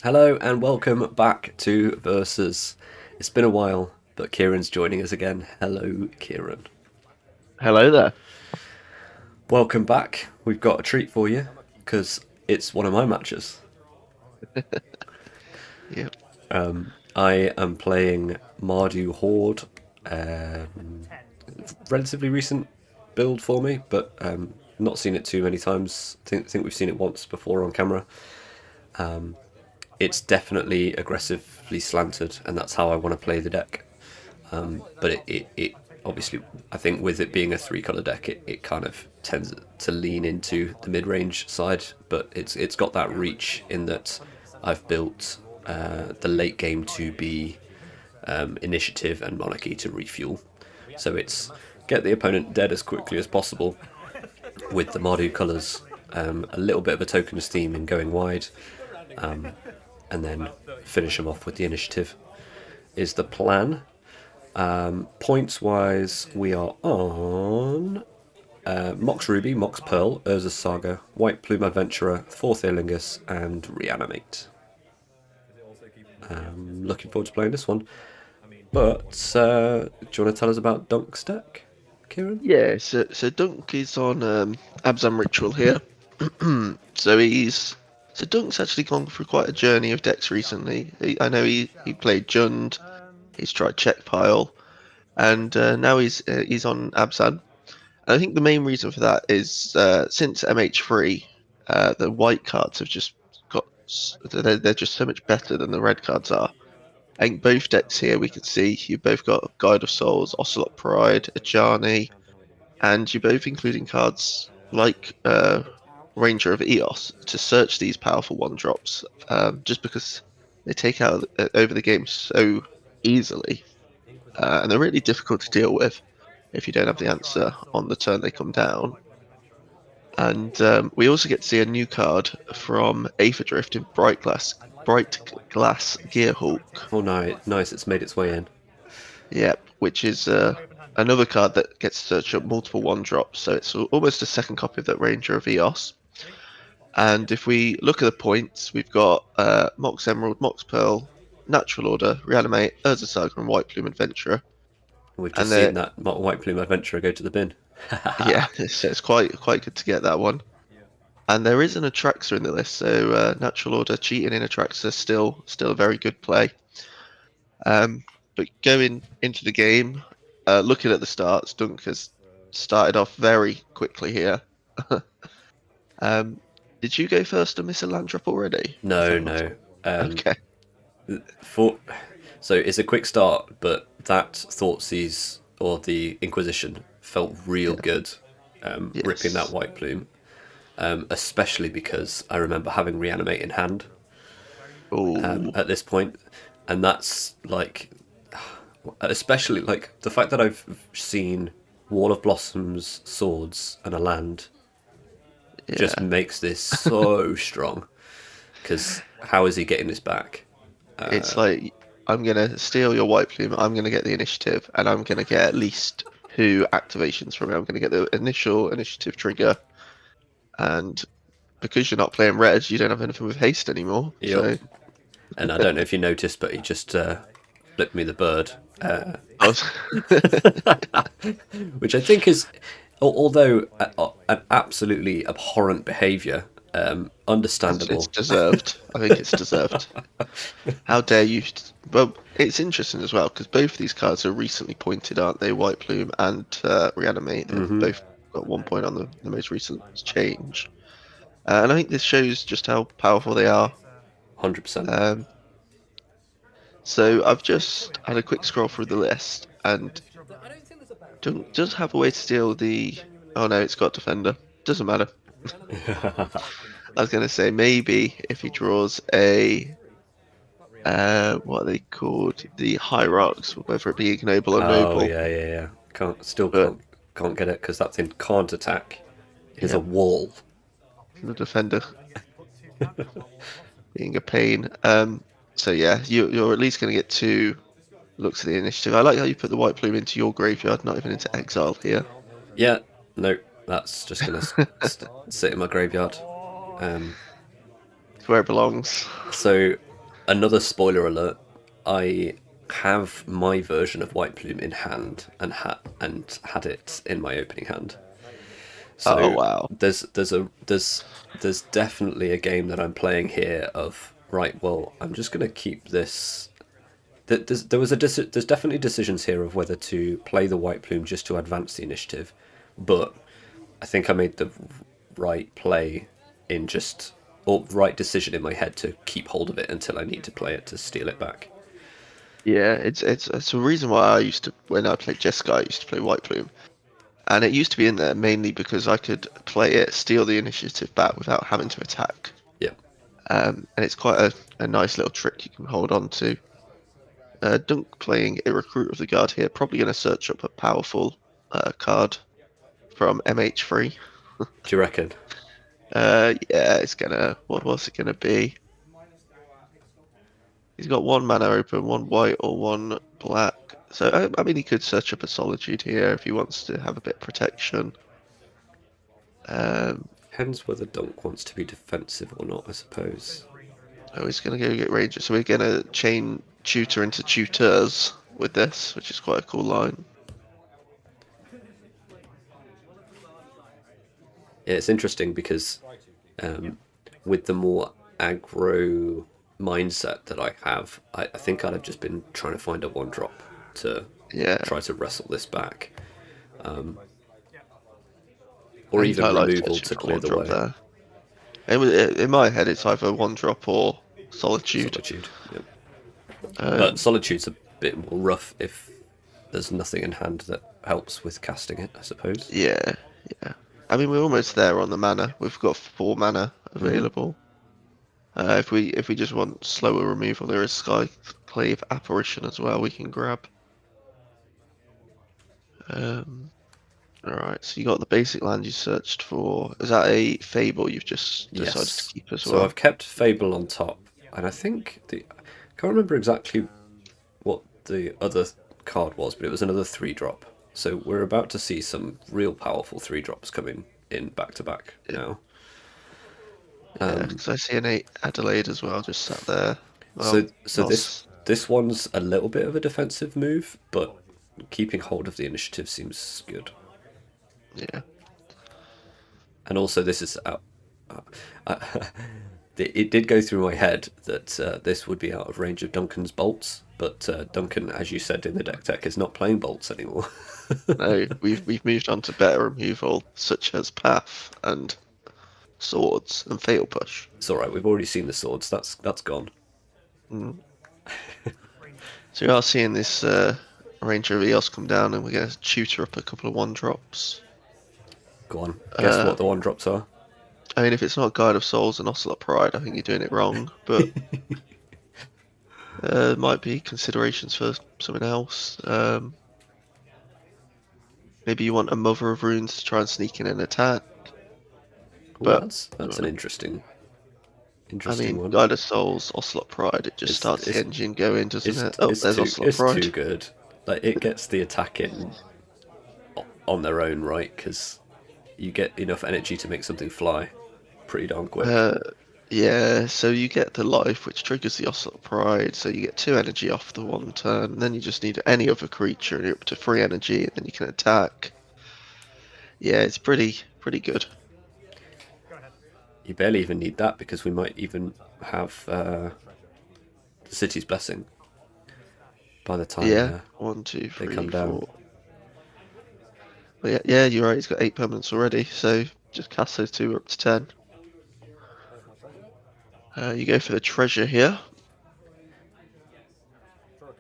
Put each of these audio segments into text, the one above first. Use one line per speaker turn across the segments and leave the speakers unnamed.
Hello and welcome back to Versus. It's been a while, but Kieran's joining us again. Hello, Kieran.
Hello there.
Welcome back. We've got a treat for you because it's one of my matches.
Yeah.
I am playing Mardu Horde. Um, Relatively recent build for me, but not seen it too many times. I think we've seen it once before on camera. It's definitely aggressively slanted, and that's how I want to play the deck. But it obviously, I think with it being a three-color deck, it kind of tends to lean into the mid-range side, but it's got that reach in that I've built the late game to be initiative and monarchy to refuel. So it's get the opponent dead as quickly as possible with the Mardu colours, a little bit of a token of steam in going wide, and then finish them off with the initiative is the plan. Points wise, we are on Mox Ruby, Mox Pearl, Urza's Saga, White Plume Adventurer, Fourth Earlingus, and Reanimate. Looking forward to playing this one. But do you want to tell us about Dunc's deck, Kieran?
So Dunc is on Abzan Ritual here. So Dunc's actually gone through quite a journey of decks recently. I know he played Jund, he's tried Check Pile, and now he's on Abzan. And I think the main reason for that is since MH3, the white cards have just they're just so much better than the red cards are. I think both decks here we can see you've both got Guide of Souls, Ocelot Pride, Ajani, and you're both including cards like Ranger of Eos to search these powerful one drops, just because they take out over the game so easily, and they're really difficult to deal with if you don't have the answer on the turn they come down. And we also get to see a new card from Aetherdrift in Bright Glass Gearhawk.
Oh, no, nice, it's made its way in.
Yep, which is another card that gets to search up multiple one drops, so it's almost a second copy of that Ranger of Eos. And if we look at the points, we've got Mox Emerald, Mox Pearl, Natural Order, Reanimate, Urza Saga, and White Plume Adventurer.
We've just
And
seen that White Plume Adventurer go to the bin.
yeah, it's quite good to get that one. And there is an Atraxa in the list, so Natural Order cheating in Atraxa still a very good play. But going into the game, looking at the starts, Dunc has started off very quickly here. um, did you go first and miss a land drop already? I
No,
thought that's
no. Um,
okay.
for So it's a quick start, but that Thoughtseize or the Inquisition felt real
Yeah.
good, ripping that
Yes.
White Plume, especially because I remember having Reanimate in hand
Oh,
at this point, and that's like, especially like the fact that I've seen Wall of Blossoms, Swords, and a land just
yeah.
makes this so strong. Because how is he getting this back?
It's like I'm gonna steal your white plume. I'm gonna get the initiative, and I'm gonna get at least two activations from it. I'm gonna get the initial initiative trigger, and because you're not playing red, you don't have anything with haste anymore.
Yep.
So,
And I don't know if you noticed, but he just flipped me the bird,
I was,
which I think is, although an absolutely abhorrent behaviour,
it's
understandable.
deserved. I think it's deserved. How dare you? Well, it's interesting as well because both of these cards are recently pointed, aren't they? White Plume and Reanimate. They've both got 1 point on the most recent change, and I think this shows just how powerful they are.
100%.
Um, so I've just had a quick scroll through the list, and does have a way to steal the. Oh no, it's got Defender. Doesn't matter. I was going to say maybe if he draws a what are they called? The Hierarchs, whether it be Ignoble or
Oh
Noble.
yeah, yeah, yeah. Can't still
But
can't get it because that's in can't attack. Is a
yeah,
wall.
the Defender being a pain. So yeah, you're at least going to get two looks at the initiative. I like how you put the White Plume into your graveyard, not even into exile here.
Yeah, no, that's just gonna sit in my graveyard. Um,
It's where it belongs.
so Another spoiler alert. I have my version of White Plume in hand and had it in my opening hand.
Oh
So
wow.
there's definitely a game that I'm playing here of right. Well, I'm just gonna keep this. There's definitely decisions here of whether to play the White Plume just to advance the initiative, but I think I made the right play in just or right decision in my head to keep hold of it until I need to play it to steal it back.
Yeah, it's a reason why I used to when I played Jeskai, I used to play White Plume. And it used to be in there mainly because I could play it, steal the initiative back without having to attack.
Yeah.
And it's quite a nice little trick you can hold on to. Dunc playing a Recruit of the Guard here, probably going to search up a powerful card from MH3.
Do you reckon?
Yeah, it's gonna. What was it gonna be? He's got one mana open, one white or one black. So I mean, he could search up a Solitude here if he wants to have a bit of protection. Um,
Depends whether Dunk wants to be defensive or not, I suppose.
oh, he's gonna go get Ranger. So we're gonna chain Tutor into Tutors with this, which is quite a cool line.
Yeah, it's interesting because um, with the more aggro mindset that I have, I think I'd have just been trying to find a one drop to
Yeah,
try to wrestle this back, or
I think I
even
like
removal
searching
to
for
clear
one
the
drop
way.
there. In my head, it's either one drop or Solitude.
Solitude. Yeah. But
Um,
Solitude's a bit more rough if there's nothing in hand that helps with casting it, I suppose.
yeah, yeah. I mean, we're almost there on the mana. We've got 4 mana
Hmm.
available. If we just want slower removal, there is Skyclave Apparition as well. We can grab. Um, all right. So you got the basic land you searched for. Is that a Fable you've just decided to
Yes.
keep as
So
well?
I've kept Fable on top, and I think I can't remember exactly what the other card was, but it was another 3 drop. So we're about to see some real powerful 3 drops coming in back to back now.
Yeah, because I see an 8 Adelaide as well, just sat there. Well,
So
not.
this one's a little bit of a defensive move, but keeping hold of the initiative seems good.
Yeah.
And also, this is it did go through my head that this would be out of range of Duncan's bolts, but Duncan, as you said in the deck tech, is not playing bolts anymore.
No, we've moved on to better removal, such as Path and Swords and Fatal Push.
It's all right. We've already seen the swords. That's gone.
Mm. So you are seeing this Ranger of Eos come down, and we're going to tutor up a couple of 1 drops.
Go on. Guess
Uh,
what the 1 drops are.
I mean, if it's not Guide of Souls and Ocelot Pride, I think you're doing it wrong. But might be considerations for something else. Maybe you want a Mother of Runes to try and sneak in an attack.
Oh,
But
that's an
I
interesting
mean,
one.
Guide of Souls, Ocelot Pride, it just
It's
starts the
it's
engine going, doesn't it? Oh, there's Ocelot
it's
Pride.
too good. Like it gets the attack in on their own right because you get enough energy to make something fly pretty darn quick.
Uh, yeah, so you get the life, which triggers the Ocelot Pride, so you get 2 energy off the one turn, and then you just need any other creature, and you're up to 3 energy, and then you can attack. Yeah, it's pretty good.
You barely even need that because we might even have the city's blessing by the time
Yeah, one, two,
they
three,
come down.
four. But yeah, you're right. He's got 8 permanents already, so just cast those 2 up to 10. You go for the treasure here.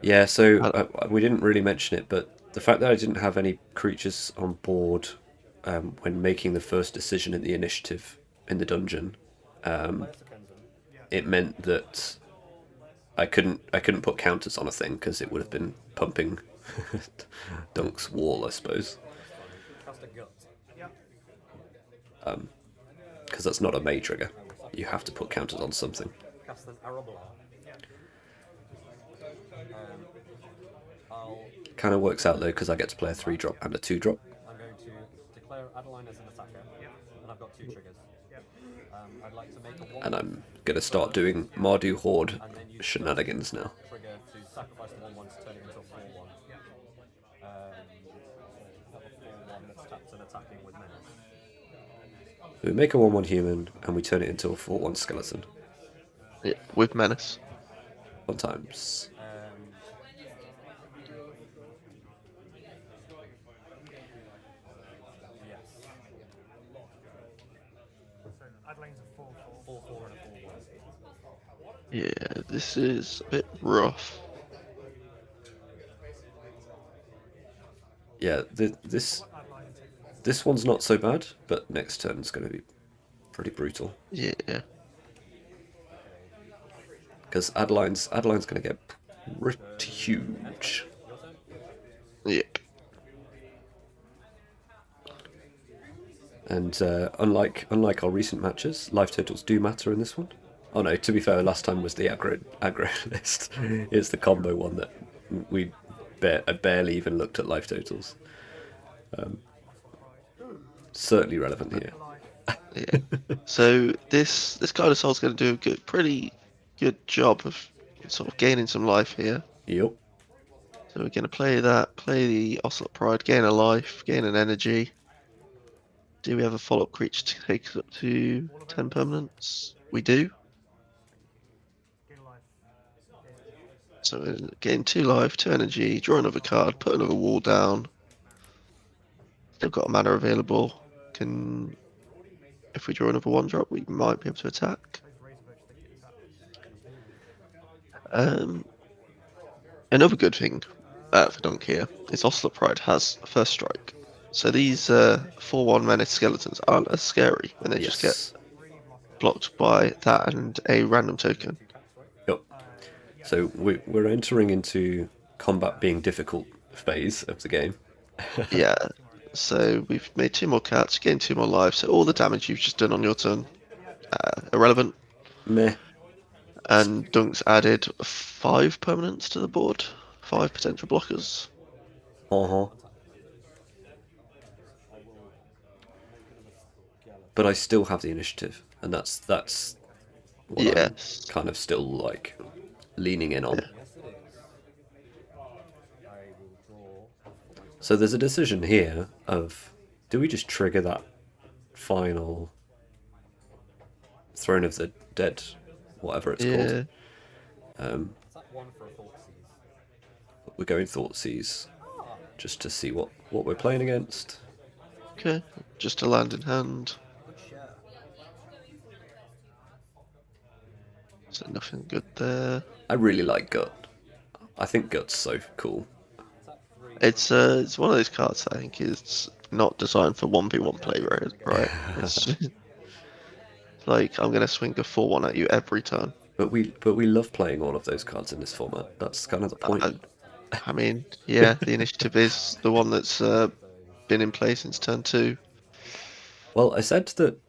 Yeah, so
Uh,
we didn't really mention it, but the fact that I didn't have any creatures on board when making the first decision in the initiative in the dungeon, it meant that I couldn't put counters on a thing because it would have been pumping Dunk's wall, I suppose, because that's not a May trigger. You have to put counters on something. Kind of works out though because I get to play a 3 drop and a 2 drop.
I'm going to declare Adeline as an attacker, and I've got 2 triggers.
And I'm going to start doing Mardu Horde shenanigans now. So we make a 1/1 human and we turn it into a 4/1 skeleton.
Yeah, with menace.
Sometimes.
Yeah, this is a bit rough.
Yeah, this one's not so bad, but next turn's going to be pretty brutal.
Yeah.
Because Adeline's going to get pretty huge.
Yep.
And unlike our recent matches, life totals do matter in this one. Oh no, to be fair, last time was the aggro list. It's the combo one that we barely even looked at life totals. Certainly relevant here.
Yeah. So this kind of soul's going to do a pretty good job of sort of gaining some life here.
Yep.
So we're going to play the Ocelot Pride, gain a life, gain an energy. Do we have a follow-up creature to take us up to 10 permanents? We do. So we're getting 2 life, 2 energy, draw another card, put another wall down. Still got a mana available. If we draw another 1-drop, we might be able to attack. Another good thing for Dunc here is Ocelot Pride has first strike. So these 4/1 menace skeletons aren't as scary when they just get blocked by that and a random token.
Yep. So we're entering into combat being difficult phase of the game.
Yeah. So we've made 2 more cats, gained 2 more lives. So all the damage you've just done on your turn, irrelevant.
Meh.
And Dunk's added 5 permanents to the board, 5 potential blockers.
Uh-huh. But I still have the initiative, and that's what
Yes.
I'm kind of still like leaning in on.
Yeah.
So there's a decision here of, do we just trigger that final Throne of the Dead, whatever it's called? We're going Thoughtseize just to see what we're playing against.
Okay, just a land in hand. So nothing good there.
I really like Gut. I think Gut's so cool.
It's one of those cards I think is not designed for 1v1 play, right? It's like I'm gonna swing a 4/1 at you every turn.
But we love playing all of those cards in this format. That's kind of the point.
I mean, yeah, the initiative is the one that's been in place since turn 2.
Well, I said that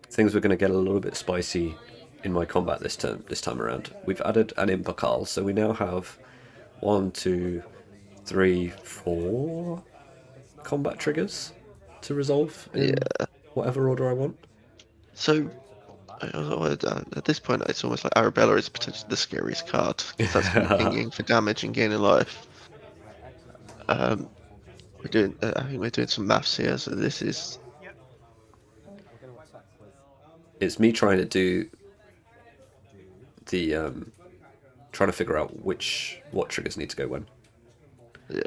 things were going to get a little bit spicy in my combat this time around. We've added an Impakal, so we now have 1, 2, 3, 4 combat triggers to resolve in whatever order I want.
So at this point, it's almost like Arabella is potentially the scariest card because that's pinging for damage and gaining life. I think we're doing some maths here. So this is.
It's me trying to do the trying to figure out what triggers need to go when.
Yeah.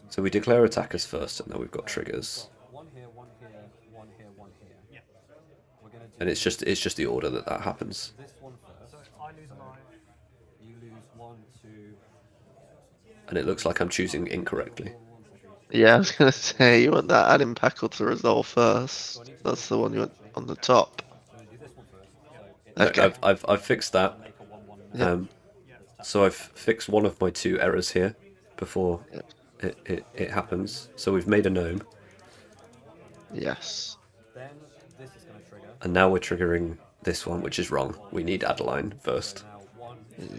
So we declare attackers first, and then we've got triggers. And it's just the order that happens. And it looks like I'm choosing incorrectly.
Yeah, I was gonna say you want that add Impackle to resolve first. That's the one you want on the top.
Okay. I've fixed that.
Yeah.
So I've fixed one of my 2 errors here before it happens. So we've made a gnome.
Yes.
And now we're triggering this one, which is wrong. We need Adeline first.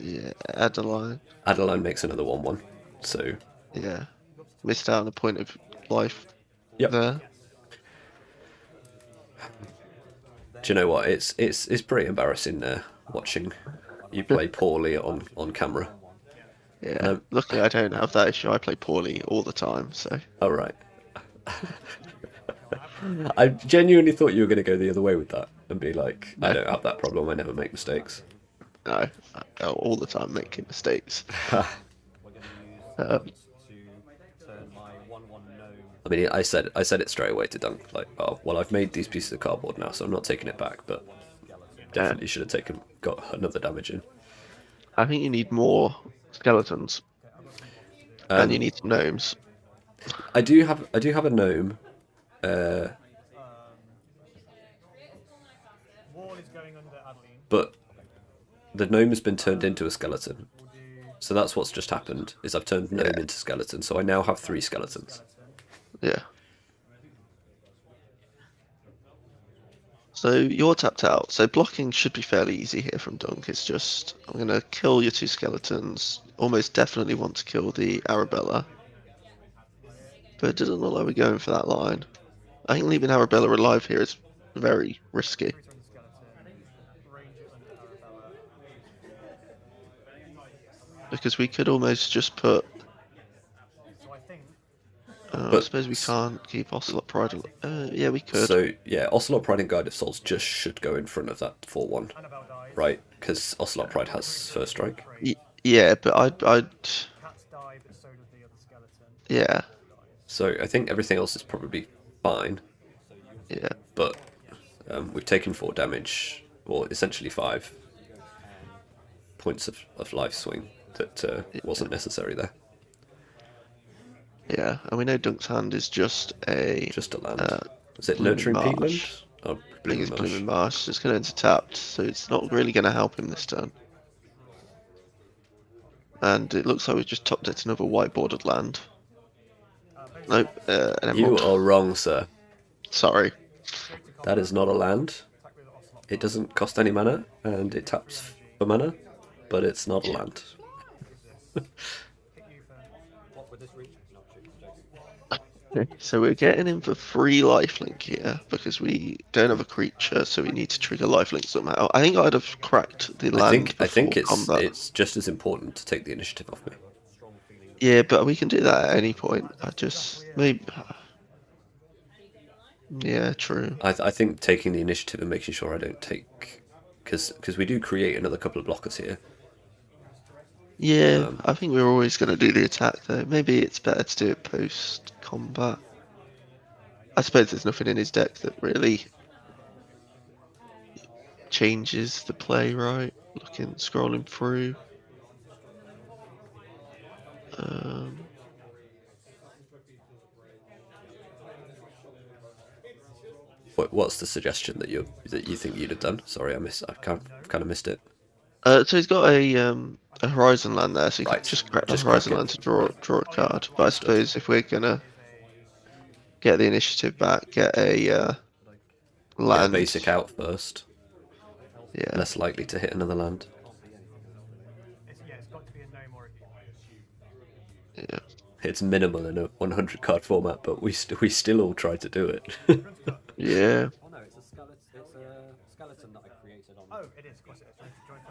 Yeah, Adeline.
Adeline makes another 1/1. So,
Yeah, missed out on a point of life
yep.
there.
Do you know what? It's pretty embarrassing watching you play poorly on camera. And
Yeah,
I'm
luckily I don't have that issue. I play poorly all the time, so
all right. I genuinely thought you were going to go the other way with that and be like, I
no,
don't have that problem. I never make mistakes.
no, all the time making mistakes. Um,
I mean, I said it straight away to Dunc, like, oh, well, I've made these pieces of cardboard now, so I'm not taking it back, but
yeah,
definitely should have got another damage in.
I think you need more skeletons, and you
Um,
need some gnomes.
I do have a gnome. Uh, but the gnome has been turned into a skeleton. So that's what's just happened, is I've turned
Yeah,
gnome into skeleton, so I now have 3 skeletons.
yeah. So you're tapped out. So blocking should be fairly easy here from Dunk. It's just I'm gonna kill your 2 skeletons. Almost definitely want to kill the Arabella, but it doesn't look like we're going for that line. I think leaving Arabella alive here is very risky because we could almost just put. I
But
suppose we can't keep Ocelot Pride. Yeah, we could.
so yeah, Ocelot Pride and Guide of Souls just should go in front of that 4/1, right? Because Ocelot Pride has first strike.
Yeah, but I'd. Yeah,
So I think everything else is probably fine,
yeah,
but we've taken 4 damage, or essentially 5 points of life swing that
yeah,
wasn't necessary there.
yeah. And we know Dunk's hand is just a
Just a land.
uh,
Is it
blooming
Nurturing Peatland?
marsh.
Oh,
I think
Blooming
it's blooming
Marsh.
marsh. It's going to enter tapped, so it's not really going to help him this turn. And it looks like we've just topped it another white bordered land. Nope, an
You
emerald.
are wrong, sir.
Sorry.
That is not a land. It doesn't cost any mana, and it taps for mana, but it's not a land.
So we're getting in for free lifelink here because we don't have a creature, so we need to trigger lifelink somehow. I think I'd have cracked the
I
land
think I
before
think it's
combat.
it's just as important to take the initiative off me.
Yeah, but we can do that at any point. I just maybe. Yeah, true.
I think taking the initiative and making sure I don't take, because we do create another couple of blockers here.
Yeah, I think we're always going to do the attack though. Maybe it's better to do it post combat. I suppose there's nothing in his deck that really changes the play, right? Scrolling through. Um,
What's the suggestion that you think you'd have done? Sorry, I've kind of missed it.
so he's got a Horizon land there, so you could
Right,
just crack the
just crack
Horizon
it.
land to draw a card. But I
Understood.
suppose if we're gonna get the initiative back, get a
Get a
land.
basic out first.
Yeah,
Less likely to hit another land.
yeah,
It's minimal in a 100 card format, but we still all try to do it.
yeah.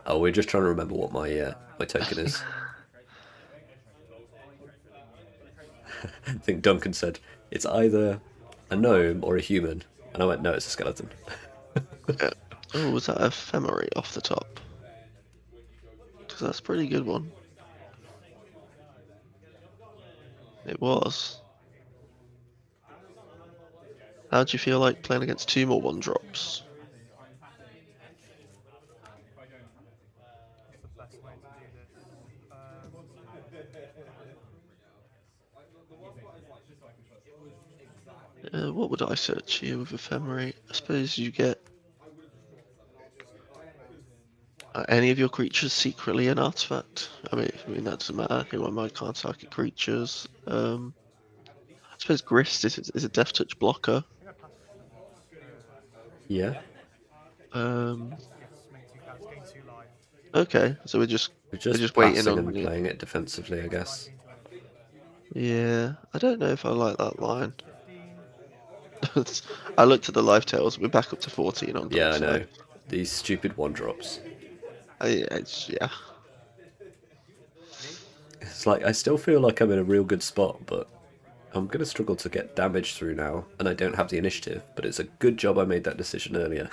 Oh, we're just trying to remember what my token is. I think Duncan said it's either a gnome or a human, and I went, no, it's a skeleton.
Yeah. Oh, was that ephemery off the top? Because that's a pretty good one. It was. How do you feel like playing against 2 more 1-drops? What would I search here with ephemery? I suppose you get any of your creatures secretly an artifact. I mean that doesn't matter. I can't target creatures. I suppose Grist is a death touch blocker.
Yeah.
Um, Okay, so
We're
we're
just
just waiting
passing
on
and
you.
playing it defensively, I guess.
Yeah, I don't know if I like that line. I looked at the live tails. We're back up to 14 on
Yeah, I
Dunks now.
know. These stupid one drops.
Yeah.
It's like I still feel like I'm in a real good spot, but I'm gonna struggle to get damage through now, and I don't have the initiative. But it's a good job I made that decision earlier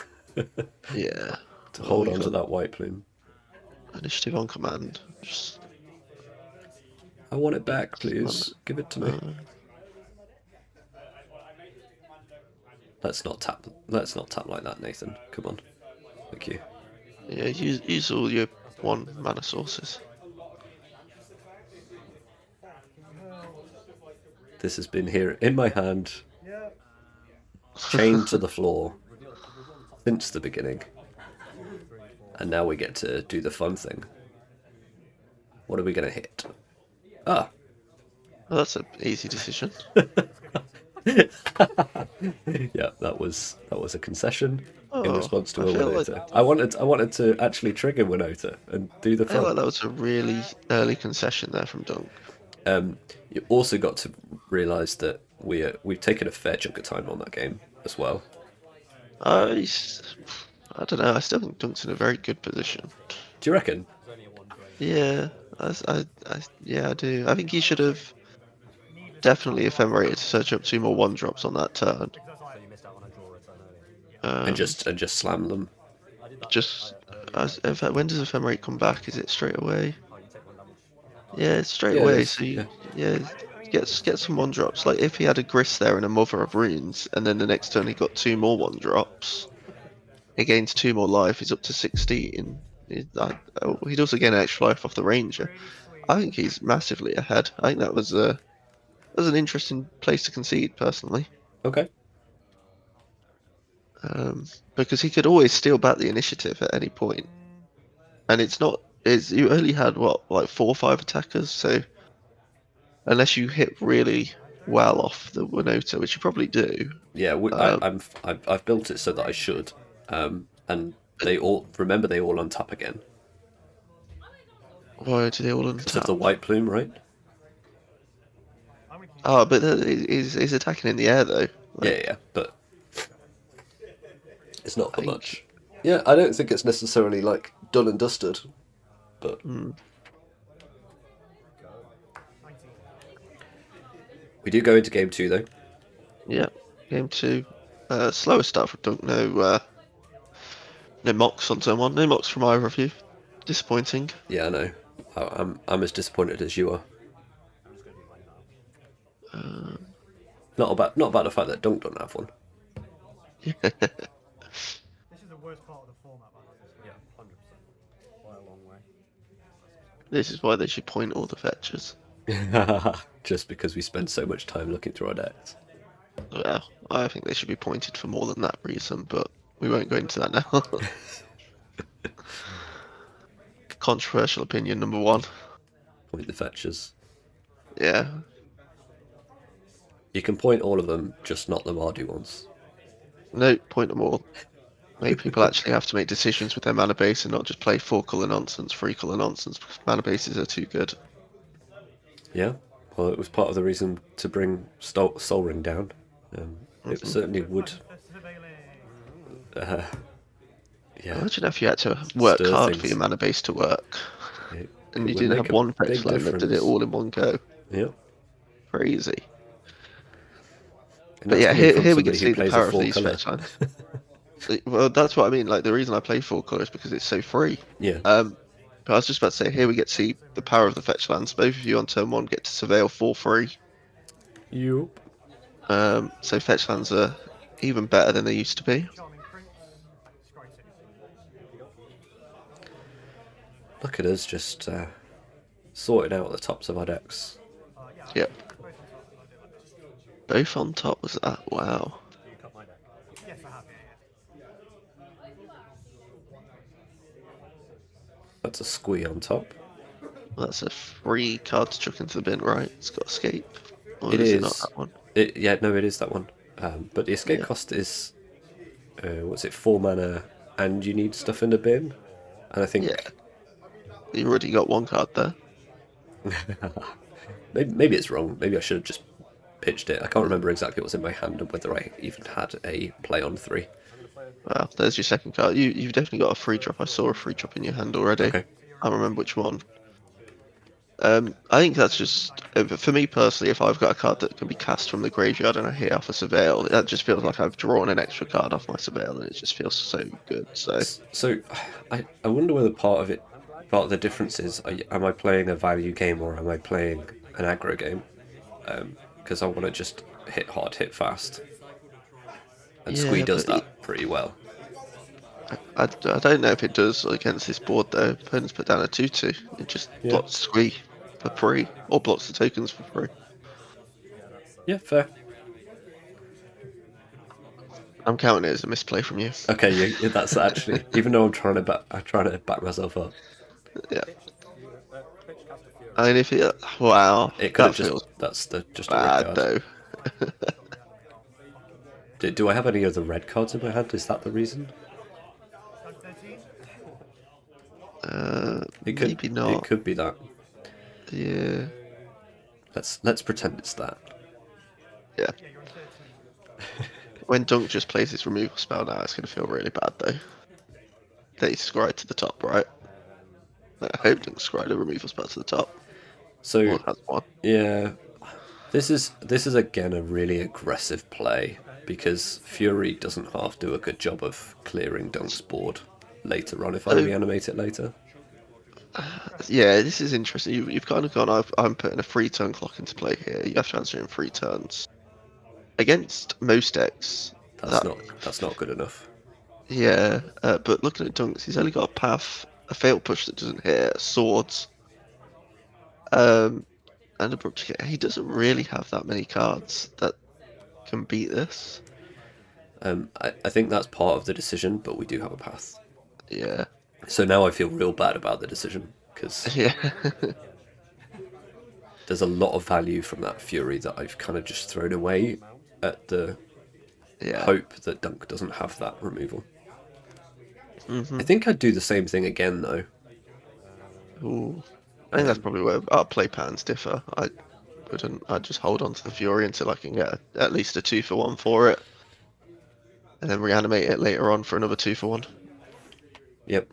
Yeah.
to
Well,
hold
we
on to
got
that white plume.
initiative on command. Just
I want it back,
run.
please. Give it to me.
Uh,
Let's not tap. Let's not tap like that, Nathan. Come on. Thank you.
yeah, use all your 1 mana sources.
This has been here in my hand, chained to the floor since the beginning, and now we get to do the fun thing. What are we gonna hit? Ah,
Well, that's an easy decision.
yeah, that was a concession in
Oh,
response to
I
a
feel like
Winota. I wanted to actually trigger Winota and do the
I feel
fun.
like that was a really early concession there from Dunk.
You also got to realise that we've taken a fair chunk of time on that game as well.
I, I don't know. I still think Dunk's in a very good position.
Do you reckon?
Yeah, yeah, I do. I think he should have definitely ephemerated to search up 2 more 1 drops on that turn.
And
Um,
just slam them.
just in fact, when does ephemerate come back? Is it straight away? Yeah, it's straight
Yeah, it
away.
is.
So
Yeah,
yeah, get some 1 drops. Like if he had a Grist there and a Mother of Runes, and then the next turn he got 2 more 1 drops, he gains 2 more life. He's up to 16. He'd also gain an extra life off the Ranger. I think he's massively ahead. I think that was an interesting place to concede personally,
okay.
because he could always steal back the initiative at any point, and it's not. Is you only had what like 4 or 5 attackers, so unless you hit really well off the Winota, which you probably do.
Yeah, I've built it so that I should. And they all remember they all untap again
Why do they all
because of the
untap?
white plume, right?
Oh, but he's attacking in the air though.
Yeah,
Like
yeah, but it's not
I
for
think,
much. Yeah, I don't think it's necessarily like done and dusted, but
mm,
we do go into game two though.
yeah. Game 2, slower start from Dunk. No mocks on turn 1. No mocks from either of you. Disappointing.
Yeah, I know. I'm as disappointed as you are.
Um,
Not about the fact that Dunk don't have one.
This is why they should point all the fetchers.
Just because we spend so much time looking through our decks.
Well, I think they should be pointed for more than that reason, but we won't go into that now. Controversial opinion number 1.
Point the fetchers.
Yeah.
You can point all of them, just not the Mardu ones.
No, point them all. Make people actually have to make decisions with their mana base and not just play 4 colour nonsense, 3 colour nonsense, because mana bases are too good.
Yeah, well, it was part of the reason to bring Soul Ring down. It
Hmm.
certainly would, uh, yeah,
Imagine if you had to work
stir
hard for
things.
your mana base to work, and
It
you
would
didn't
make
have
a
one fetch
big
land that did it
difference.
all in one go.
Yeah,
Crazy.
and
But
that's
yeah,
coming from
here we get
somebody
to
who
see the
plays a
power of
four
these
color.
fetch lands. Well, that's what I mean. Like the reason I play 4 colour is because it's so free.
Yeah,
But I was just about to say, here we get to see the power of the fetch lands. Both of you on turn 1 get to surveil for free.
yup.
So fetch lands are even better than they used to be.
Look at us just sorting out the tops of our decks.
Yep. Both on top was that. Wow.
That's a squee on top.
That's a free card to chuck into the bin, right? It's got escape. Or
It
is it not
is.
that one?
Yeah, no, it is that one. But the escape
Yeah.
cost is, what's it, 4 mana, and you need stuff in the bin. And I
Yeah.
think
You already got one card there.
Maybe it's wrong. Maybe I should have just pitched it. I can't remember exactly what was in my hand and whether I even had a play on 3.
Well, there's your second card. You've definitely got a free drop. I saw a free drop in your hand already.
Okay.
I don't remember which one. I think that's just for me personally. If I've got a card that can be cast from the graveyard and I hit off a Surveil, that just feels like I've drawn an extra card off my Surveil, and it just feels so good.
So I wonder whether part of the difference is, am I playing a value game or am I playing an aggro game? Because I want to just hit hard, hit fast. And Squee
Yeah,
does
but
that pretty well.
I don't know if it does against this board though. Opponents put down a 2/2. It just
Yeah.
blocks Squee for free, or blocks the tokens for free.
Yeah, fair.
I'm counting it as a misplay from you.
Okay, yeah, that's actually, even though I'm trying to back myself up.
Yeah. I mean, if it, wow,
It could
that
have just,
feels
just a red
bad
card.
though.
Do I have any other red cards in my hand? Is that the reason?
Maybe not.
It could be that.
Yeah.
Let's pretend it's that.
Yeah. When Dunc just plays his removal spell now, it's going to feel really bad though. They scry to the top, right? I hope Dunc scry the removal spell to the top.
So
One has one.
yeah, this is again a really aggressive play because Fury doesn't half do a good job of clearing Dunc's board later on if I reanimate it later.
Yeah, this is interesting. You've kind of gone, I'm putting a 3-turn clock into play here. You have to answer in 3 turns. Against most decks,
That's not good enough.
yeah, but looking at Dunks, he's only got a path, a failed push that doesn't hit, swords, and a brook. He doesn't really have that many cards that can beat this.
I think that's part of the decision, but we do have a path.
Yeah.
So now I feel real bad about the decision because
Yeah.
there's a lot of value from that Fury that I've kind of just thrown away at the hope that Dunc doesn't have that removal. I think I'd do the same thing again though.
Ooh. I think that's probably where our play patterns differ. I'd just hold on to the Fury until I can get at least a 2-for-1 for it, and then reanimate it later on for another 2-for-1.
Yep.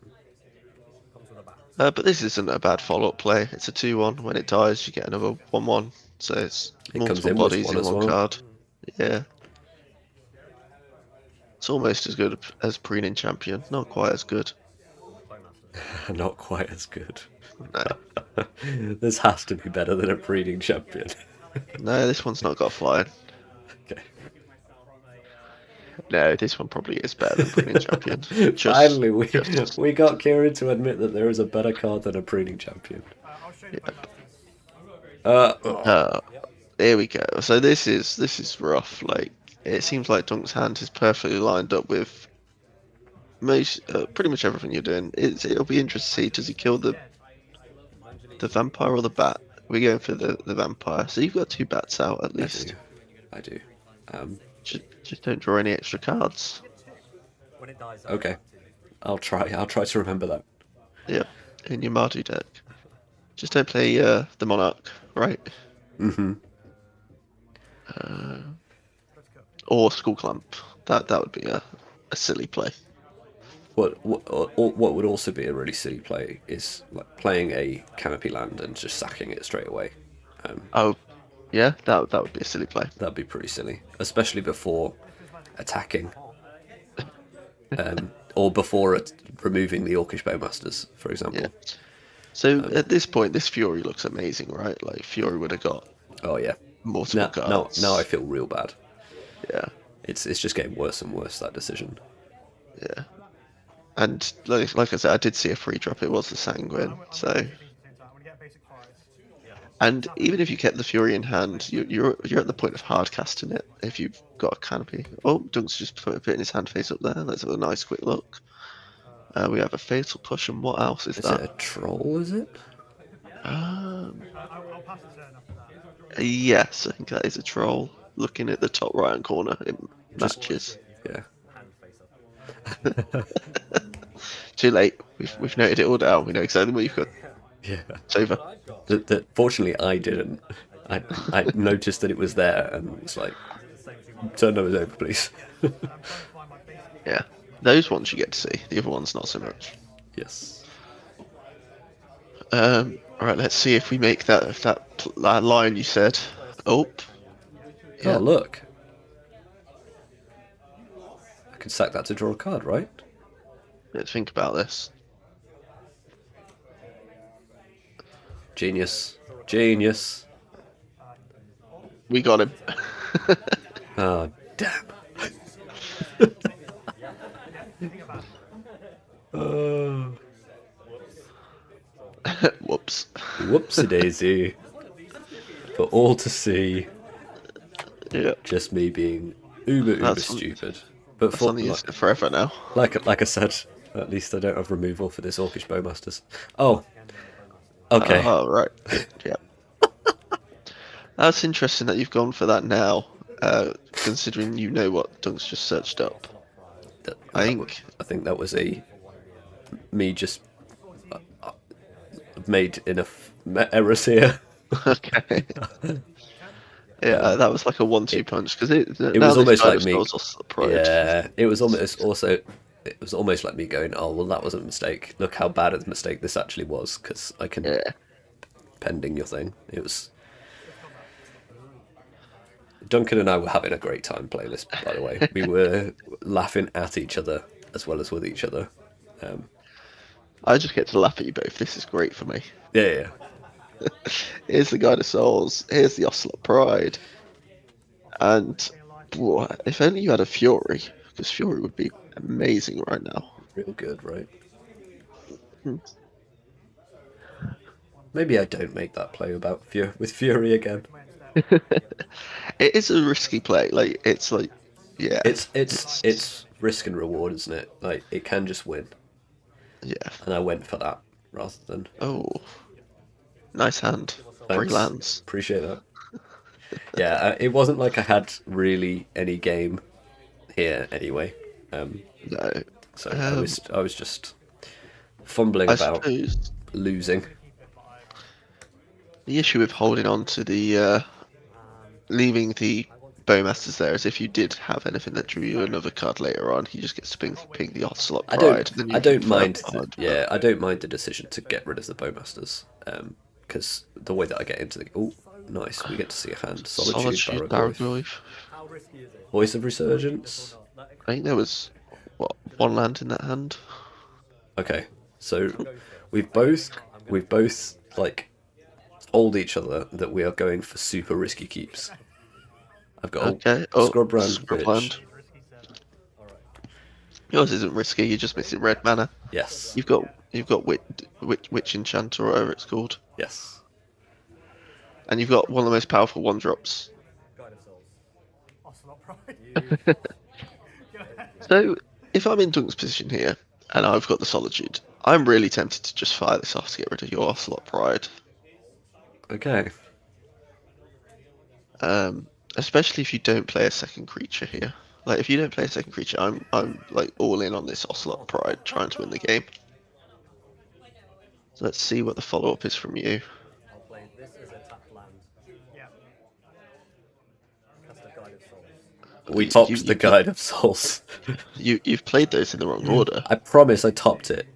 But this isn't a bad follow-up play. It's a 2-1. When it dies, you get another 1-1. So it's multiple bodies in one card. Yeah. It's almost as good as Preening Champion. Not quite as good.
Not quite as good.
No.
This has to be better than a breeding champion.
No, this one's not got flying.
Okay.
No, this one probably is better than Preening Champion.
Finally, we got Kieran to admit that there is a better card than a breeding champion.
Yep. There we go. So this is rough. Like, it seems like Dunk's hand is perfectly lined up with pretty much everything you're doing. It'll be interesting to see, does he kill the vampire or the bat? We're going for the vampire. So you've got 2 bats out at least.
I do.
Just don't draw any extra cards.
Okay. I'll try to remember that.
Yep. In your Mardu deck. Just don't play the Monarch, right?
Mm-hmm.
Or Skull Clamp. That would be a silly play.
What would also be a really silly play is like playing a Canopy land and just sacking it straight away.
Oh, yeah, that would be a silly play.
That'd be pretty silly, especially before attacking, or before removing the Orcish Bowmasters, for example.
Yeah. So at this point, this Fury looks amazing, right? Like Fury would have got.
Oh yeah.
Multiple cards.
Now I feel real bad.
Yeah.
It's just getting worse and worse, that decision.
Yeah. And like I said, I did see a free drop. It was the Sanguine. So. And even if you kept the Fury in hand, you're at the point of hard casting it if you've got a Canopy. Oh, Dunk's just putting his hand face up there. Let's have a nice quick look. We have a Fatal Push, and what else is that?
Is it a troll, is it?
Yes, I think that is a troll. Looking at the top right hand corner, it matches.
Yeah.
Too late. We've noted it all down. We know exactly what you've got.
Yeah.
It's over.
Fortunately, I didn't. I noticed that it was there and it's like, turn those over, please.
Yeah, those ones you get to see. The other ones not so much.
Yes.
All right, let's see if we make that line you said. Oh,
Oh,
yeah.
look. I can sack that to draw a card, right?
Let's think about this.
Genius. Genius.
We got him.
Oh, damn. Oh.
Whoops.
Whoopsie daisy. For all to see.
Yeah,
Just me being uber
that's
stupid. But
that's
for
on the list forever now.
like I said, at least I don't have removal for this Orcish Bowmasters. Oh, okay.
Oh, right. Yeah. That's interesting that you've gone for that now, considering you know what Dunk's just searched up.
I think that was me just made enough errors here.
Okay. Yeah, that was like a 1-2 punch because
It
now
was
this
almost
guy
like
just
me.
knows what's the pride.
Yeah, it was almost like me going, oh well, that was a mistake. Look how bad a mistake this actually was because I can
Yeah.
pending your thing. It was. Duncan and I were having a great time playing this, by the way. We were laughing at each other as well as with each other.
I just get to laugh at you both. This is great for me.
Yeah.
Here's the Guide of Souls. Here's the Ocelot Pride. And boy, if only you had a Fury, because Fury would be amazing right now.
Real good, right?
Hmm.
Maybe I don't make that play about with Fury again.
It is a risky play. Like it's like, yeah,
It's risk and reward, isn't it? Like it can just win,
yeah.
and I went for that rather than.
Oh, nice hand. Three
Thanks,
lands.
appreciate that. Yeah, it wasn't like I had really any game here anyway.
No.
So
Um,
I was just fumbling
I
about,
suppose
losing.
the issue with holding on to the leaving the Bowmasters there is if you did have anything that drew you another card later on, he just gets to ping the Ocelot Pride. And then you
I
can
don't
fire
mind.
behind,
Yeah, I don't mind the decision to get rid of the Bowmasters. Because the way that I get into the nice, we get to see a hand. Solitude, Barragoyf.
Barragoyf.
Voice of Resurgence.
I think there was what, one land in that hand.
Okay, so we've both like told each other that we are going for super risky keeps. I've got
Okay.
a
Oh,
Scrubland
Scrubland.
Witch.
Yours isn't risky. You're just missing red mana.
Yes.
You've got Witch Enchanter or whatever it's called,
Yes.
and you've got one of the most powerful 1-drops. So if I'm in Dunk's position here and I've got the Solitude, I'm really tempted to just fire this off to get rid of your Ocelot Pride.
Okay.
Especially if you don't play a second creature here. Like if you don't play a second creature, I'm like all in on this Ocelot Pride, trying to win the game. So let's see what the follow-up is from you.
We topped the Guide of Souls.
You've played those in the wrong order.
I promise I topped it.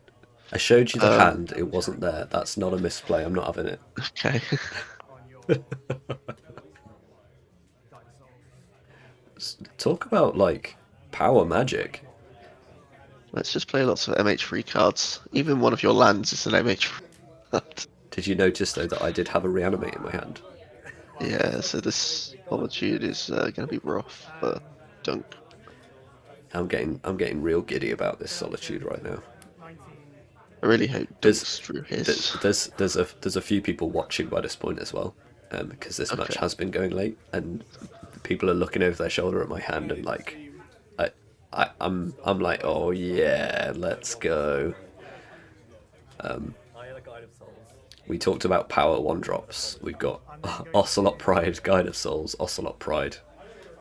I showed you the
Um,
hand. It wasn't there. That's not a misplay. I'm not having it.
Okay.
Talk about like power magic.
Let's just play lots of MH3 cards. Even one of your lands is an MH3 card.
Did you notice though that I did have a reanimate in my hand?
Yeah, so this Solitude is going to be rough for Dunk.
I'm getting real giddy about this Solitude right now.
I really hope
There's-
Dunk's drew his.
There's a few people watching by this point as well, because this match
Okay.
has been going late, and people are looking over their shoulder at my hand and like, I'm like, oh yeah, let's go. We talked about power 1-drops. We've got Ocelot Pride, Guide of Souls, Ocelot Pride.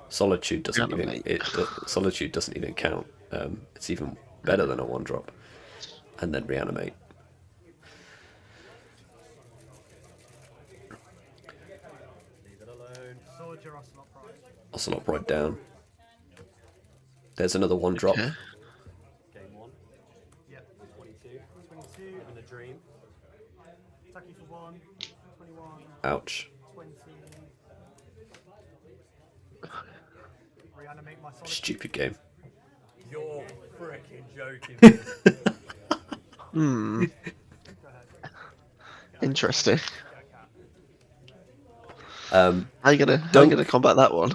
Solitude doesn't even
Reanimate.
Solitude doesn't even count. It's even better than a 1-drop. and then reanimate. Ocelot Pride down. There's another one drop.
Okay.
Ouch. Stupid game.
You're freaking joking.
Hmm. Interesting. How you gonna combat that one?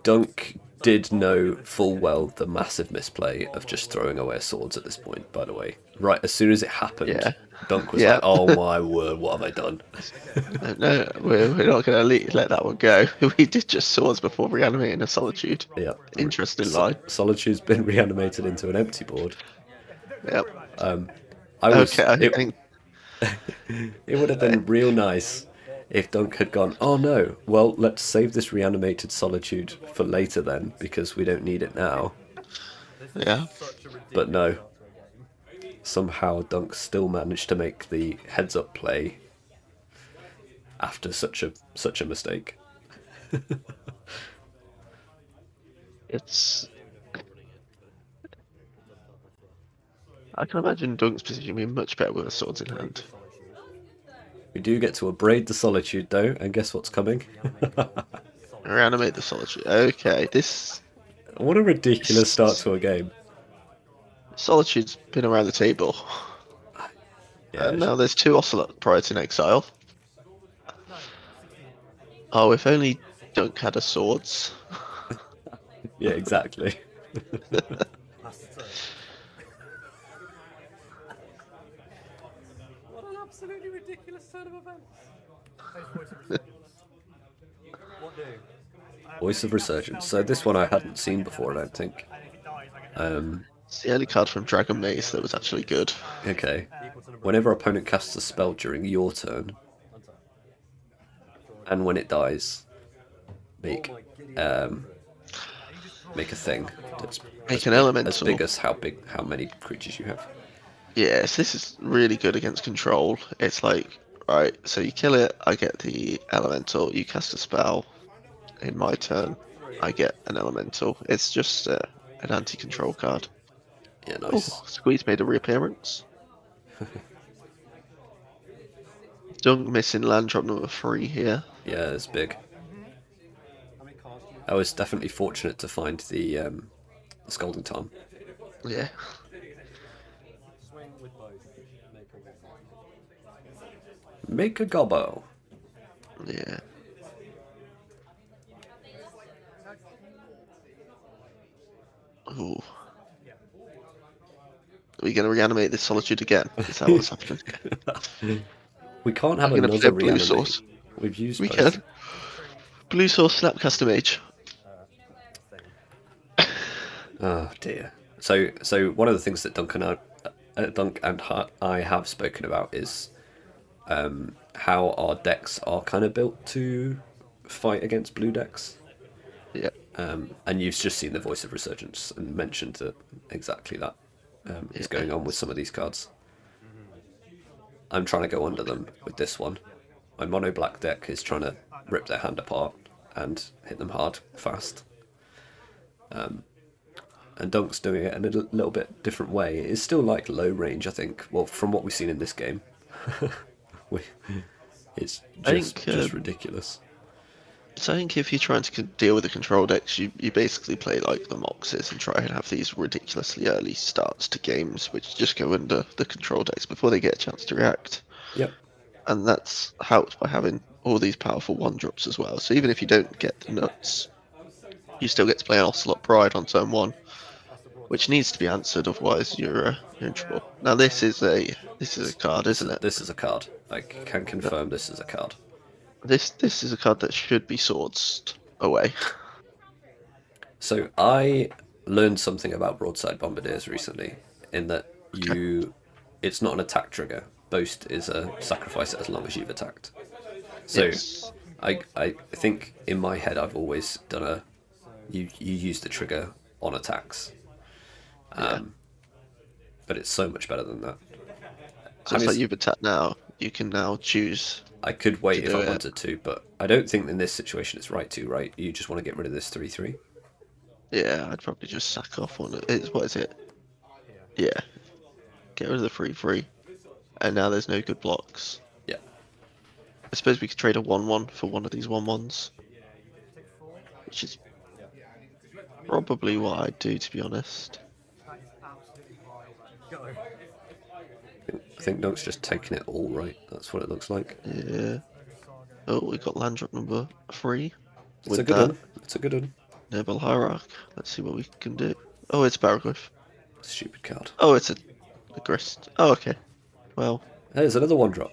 Dunc did know full well the massive misplay of just throwing away swords at this point, by the way. Right, as soon as it happened,
Yeah.
Dunc was
Yeah.
like, oh my word, what have I done?
No, we're not gonna let that one go. We did just swords before reanimating a solitude.
Yeah.
Interesting line.
Solitude's been reanimated into an empty board.
Yep.
I was.
Okay, I think
It would have been real nice if Dunc had gone, oh no, well, let's save this reanimated Solitude for later then, because we don't need it now.
yeah.
But no. Somehow Dunc still managed to make the heads-up play after such a mistake.
It's. I can imagine Dunk's position being much better with the swords in hand.
We do get to abrade the Solitude though, and guess what's coming?
Reanimate the solitude. Okay, this
What a ridiculous start to a game.
solitude's been around the table.
Yeah,
And now there's two Ocelot Priors in exile. Oh, if only Dunk had a swords.
yeah, exactly.
What an absolutely ridiculous turn of events. What do?
Voice of Resurgence. So this one I hadn't seen before, I don't think.
It's the only card from Dragon Maze that was actually good.
Okay. Whenever opponent casts a spell during your turn, and when it dies, make a thing that's
Make an
as
elemental.
big as how many creatures you have.
Yes, this is really good against control. It's like, right, so you kill it, I get the elemental, you cast a spell, in my turn, I get an elemental. It's just an anti-control card.
Yeah,
Oh,
nice.
Squeeze made a reappearance. Dunk missing land drop number 3 here.
Yeah, it's big. I was definitely fortunate to find the Scalding Tarn.
Yeah.
Swing with both.
Make a gobbo.
Yeah. Ooh. Are we going to reanimate this solitude again? Is that what's happening?
We can't have
I'm gonna
another
play blue
reanimate.
source.
We've used
We
both.
can. Blue source Snapcaster Mage.
Oh dear. So one of the things that Dunk and I have spoken about is how our decks are kind of built to fight against blue decks.
Yeah.
And you've just seen the Voice of Resurgence and mentioned that exactly that is going on with some of these cards. I'm trying to go under them with this one. My mono black deck is trying to rip their hand apart and hit them hard, fast. And Dunk's doing it in a little bit different way. It's still like low range, I think. Well, from what we've seen in this game, it's just ridiculous.
So I think if you're trying to deal with the control decks, you basically play like the Moxes and try and have these ridiculously early starts to games, which just go under the control decks before they get a chance to react.
Yep.
And that's helped by having all these powerful 1-drops as well. So even if you don't get the nuts, you still get to play an Ocelot Pride on turn 1, which needs to be answered, otherwise you're in trouble. Now this is a card, isn't it?
This is a card. I can confirm this is a card.
This is a card that should be swords away.
So I learned something about Broadside Bombardiers recently, in that it's not an attack trigger. Boast is a sacrifice it as long as you've attacked. So
Yes.
I think in my head I've always done you use the trigger on attacks.
Yeah.
but it's so much better than that.
So it's like you've attacked now. You can now choose.
I could wait
to
if
do
I
it.
wanted to, but I don't think in this situation it's right to, right? You just want to get rid of this 3/3.
Yeah, I'd probably just sack off one. It's what is it? Yeah, get rid of the 3/3, and now there's no good blocks.
Yeah.
I suppose we could trade a 1/1 for one of these 1/1s, which is probably what I'd do, to be honest.
That is absolutely fine. Go.
I think Dunc's just taking it all right. That's what it looks like.
Yeah. Oh, we got land drop number 3
It's
with
a good
that
one. It's a good one.
noble hierarch. Let's see what we can do. Oh, it's Baraglyph.
Stupid card.
Oh, it's a grist. Oh, okay. Well,
There's another one drop.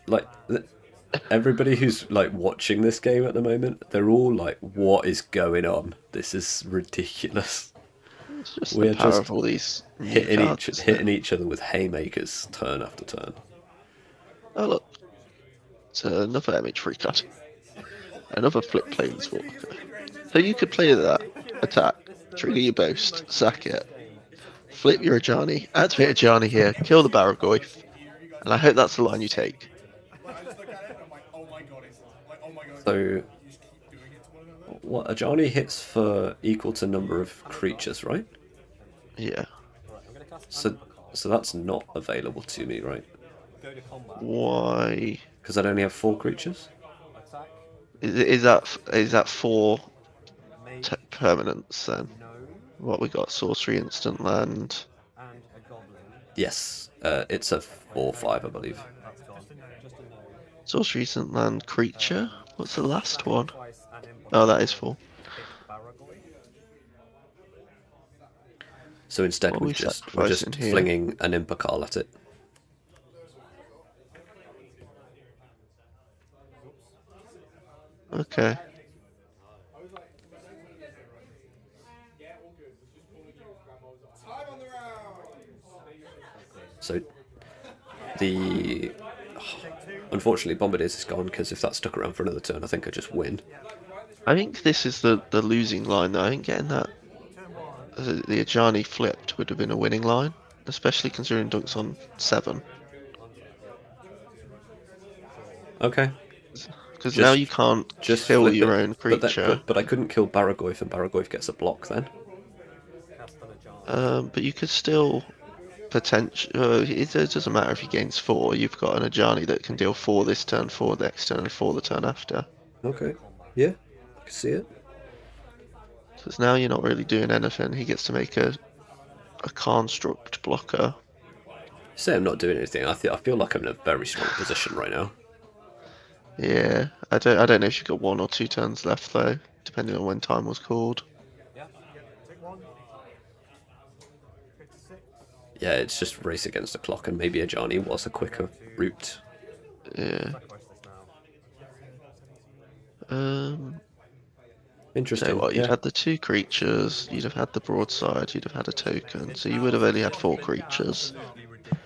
Like everybody who's like watching this game at the moment, they're all like, "What is going on? This is ridiculous."
it's just
We're
the power
just
of all these new
hitting
cards, isn't it?
hitting each other with haymakers turn after turn.
Oh, look. It's another MH3 card. Another flip planeswalker. So you could play that, attack, trigger your boast, sack it, flip your Ajani, activate Ajani here, kill the Baraglyph, and I hope that's the line you take.
So, what Ajani hits for equal to number of creatures, right?
Yeah.
So that's not available to me, right?
Go to combat.
Why?
Because I'd only have 4 creatures.
Attack.
Is that 4
Maybe.
permanents then?
No.
What we got? Sorcery, instant land.
And a goblin.
Yes, it's a 4/5, I believe.
That's gone. Just a no.
Sorcery, instant land, creature. What's the last one?
Sacrifice an imp.
Oh, that is 4.
Pick Baragoi.
So instead,
What are
we're
we
just
sacrificing here?
flinging an Impercarl at it.
Okay.
So the unfortunately Bombardiers is gone because if that stuck around for another turn, I think I just win.
I think this is the losing line though. I think getting that the Ajani flipped would have been a winning line, especially considering Dunk's on 7.
Okay,
Because
Just-
now you can't
just
kill
flip
your
it.
own creature.
But I couldn't kill Baraglyph, and Baraglyph gets a block then.
Cast an Ajani.
But you could still it doesn't matter if he gains 4. You've got an Ajani that can deal 4 this turn, 4 next turn, and 4 the turn after.
Okay, yeah, I can see it.
So now you're not really doing anything. He gets to make a construct blocker.
Say I'm not doing anything. I feel like I'm in a very strong position right now.
Yeah, I don't know if you've got 1 or 2 turns left though, depending on when time was called.
Yeah. Take one. 56.
Yeah, it's just race against the clock, and maybe Ajani was a quicker route.
Yeah.
Sacrifice this now.
Interesting.
So what? You'd
Yeah.
had the 2 creatures. You'd have had the broadside. You'd have had a token. So you would have only had 4 creatures.
Absolutely ridiculous.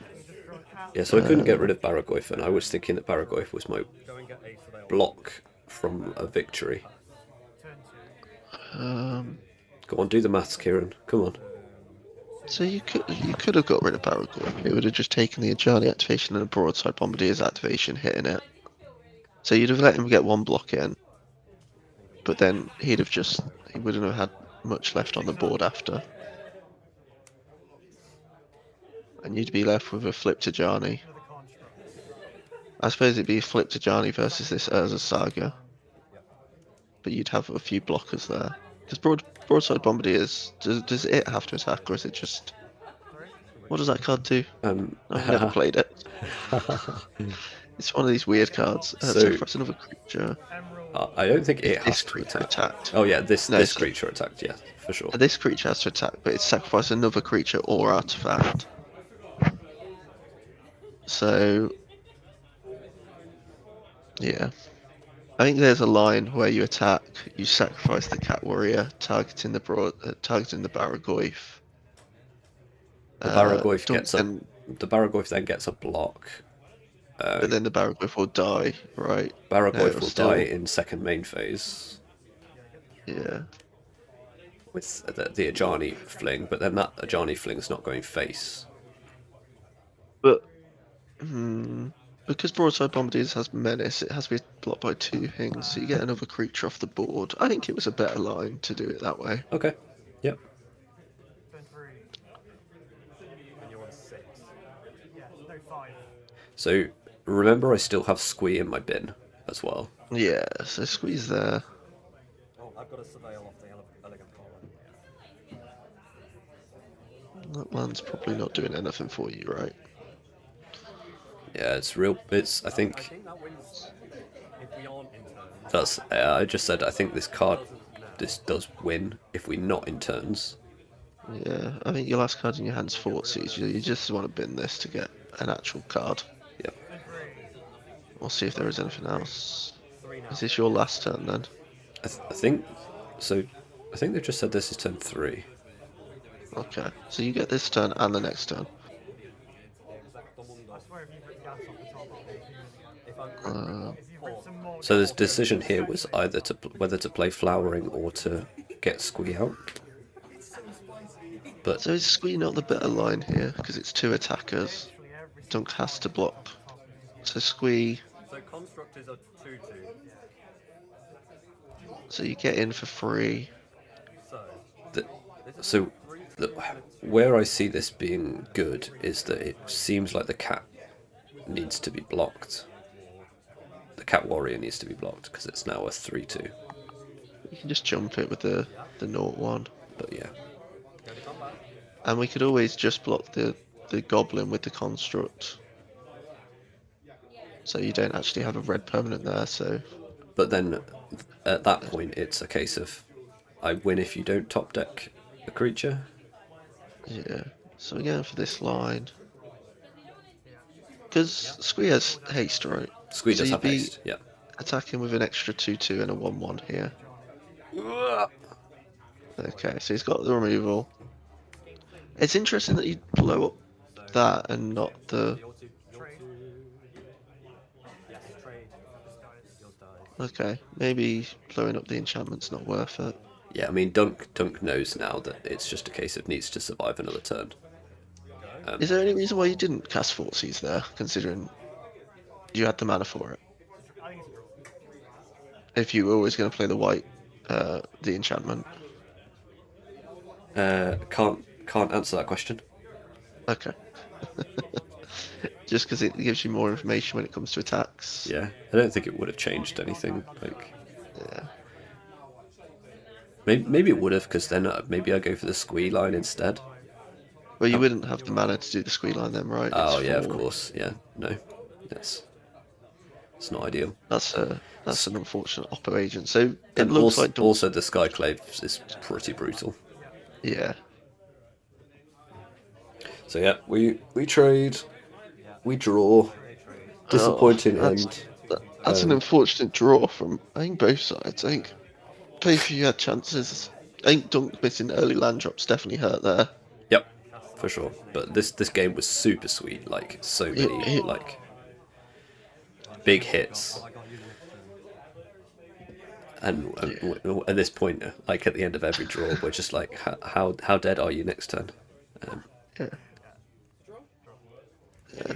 Yeah, so I couldn't get rid of Baraglyph, and I was thinking that Baraglyph was my
Go and get Ace of Elves.
block from a victory.
Um,
Go on, do the maths, Kieran. Come on.
so you could have got rid of Baraglyph. It would have just taken the Ajani activation and the broadside bombardier's activation, hitting it. So you'd have let him get 1 block in, but then he wouldn't have had much left on the board after. And you'd be left with a flipped Ajani. I suppose it'd be flipped Ajani versus this Urza Saga. But you'd have a few blockers there. Because broadside bombardiers, does it have to attack, or is it just... What does that card do? I've never played it. It's one of these weird cards.
So-
Sacrifice another creature.
I don't think it
This
has to
creature
attack.
attacked.
Oh yeah, this
No, so-
creature attacked. Yeah, for sure.
This creature has to attack, but it's sacrifice another creature or artifact. So, yeah. I think there's a line where you attack, you sacrifice the cat warrior, targeting the Baraglyph.
The Baraglyph gets
and,
the Baraglyph then gets a block.
but then the Baraglyph will die, right? No,
Baraglyph
it'll
will
still-
die in second main phase.
Yeah.
with the Ajani fling, but then that Ajani fling's not going face.
But because Broadside Bombardiers has Menace, it has to be blocked by 2 things, so you get another creature off the board. I think it was a better line to do it that way.
Okay. Yep.
And you're on 6. Yeah, no 5.
So remember, I still have Squee in my bin as well.
Yeah, so squeeze there.
Oh, I've got a surveil off the elegant collar.
That one's probably not doing anything for you, right?
Yeah, it's real. It's. I
I
think
think that wins if we aren't in turn.
that's. I just said I think this card, this does win if we're not in turns.
Yeah, I think your last card in your hand's Fortsies. You just want to bin this to get an actual card.
Yep.
We'll see if there is anything else.
3 now.
Is this your last turn then?
I think. So, I think they've just said this is turn 3.
Okay, so you get this turn and the next turn.
So the decision here was either to whether to play Flowering or to get Squee out. But
So is Squee not the better line here? Because it's 2 attackers. Dunc has to block. So Squee,
So construct is a 2-2.
so you get in for free.
So
the, so the, where I see this being good is that it seems like the cat needs to be blocked. The cat warrior needs to be blocked because it's now a 3/2.
You can just jump it with the 0/1.
But yeah,
go to combat.
And we could always just block the goblin with the construct. So you don't actually have a red permanent there, so
but then at that point it's a case of I win if you don't top deck a creature.
yeah. So we're going for this line. Because Squee has haste, right?
Squee
So
does
you'd
have
be
haste, yeah.
attacking with an extra 2/2 and a 1/1 here. Okay, so he's got the removal. It's interesting that you blow up that and not the...
Your 2. Yes, trade. Yours dies.
Okay, maybe blowing up the enchantment's not worth it.
Yeah, I mean Dunc knows now that it's just a case of needs to survive another turn.
Is there any reason why you didn't cast Fortsies there, considering you had the mana for it? If you were always going to play the white, the enchantment.
Can't answer that question.
Okay. Just because it gives you more information when it comes to attacks.
Yeah, I don't think it would have changed anything. Like,
Yeah.
maybe it would have, because then maybe I go for the Squee line instead.
Well, you wouldn't have the mana to do the squee line then, right?
Oh
It's
yeah, of
4.
course. Yeah, no, it's not ideal.
That's an unfortunate oppo agent. So it
And
looks
also,
like
also the Skyclaves is pretty brutal.
yeah.
So yeah, we trade, we draw. Disappointing
Oh,
end.
That's an unfortunate draw from I think both sides. I think both of you had chances. I think Dunc missing early land drops definitely hurt there.
Yep, for sure. But this game was super sweet. Like so many like big hits. And at this point, like at the end of every draw, we're just like, how dead are you next turn?
Yeah.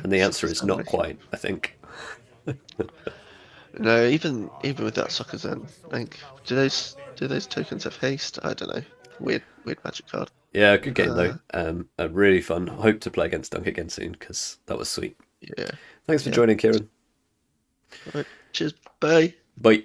And the answer is not quite, I think.
No, even with that sucker's end, I think do those tokens have haste? I don't know. Weird magic card.
Yeah, good game though. Really fun. Hope to play against Dunc again soon because that was sweet.
Yeah.
Thanks for joining, Kieran.
All right. Cheers. Bye.
Bye.